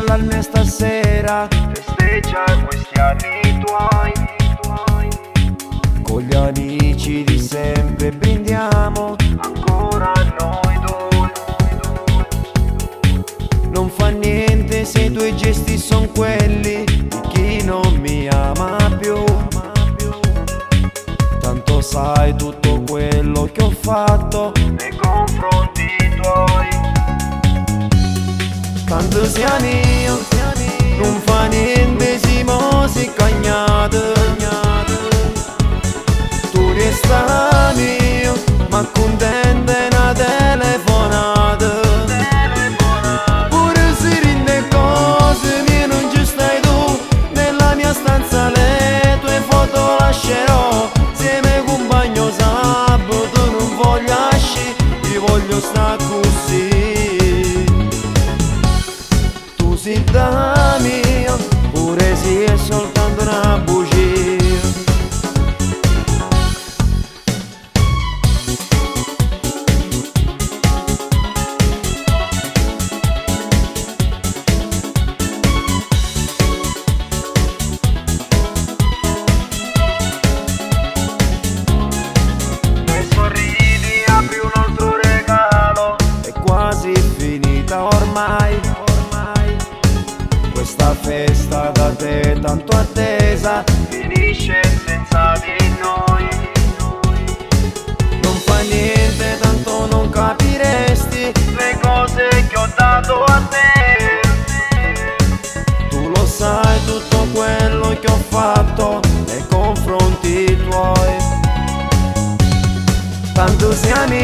l'alme stasera, festeggia questi anni tuoi. con gli amici di sempre brindiamo, Ancora noi due. non fa niente se i tuoi gesti son quelli di chi non mi ama più. Tanto sai tutto quello che ho fatto Nei confronti tuoi. tanto sia mio, non fa niente se mo si cagnate. Tu resta mio, ma contenta una telefonata. Pure se rinde cose mie non ci stai tu, nella mia stanza le tue foto lascerò. Se mi compagno sabato non voglio asci, ti voglio sta così. Tu sei da mia, pure se è soltanto una bugia. E sorridi, apri un altro regalo. È quasi finita ormai, questa festa da te tanto attesa Finisce senza di noi. non fa niente, tanto non capiresti. Le cose che ho dato a te. Tu lo sai tutto quello che ho fatto nei confronti tuoi. Tanto siamo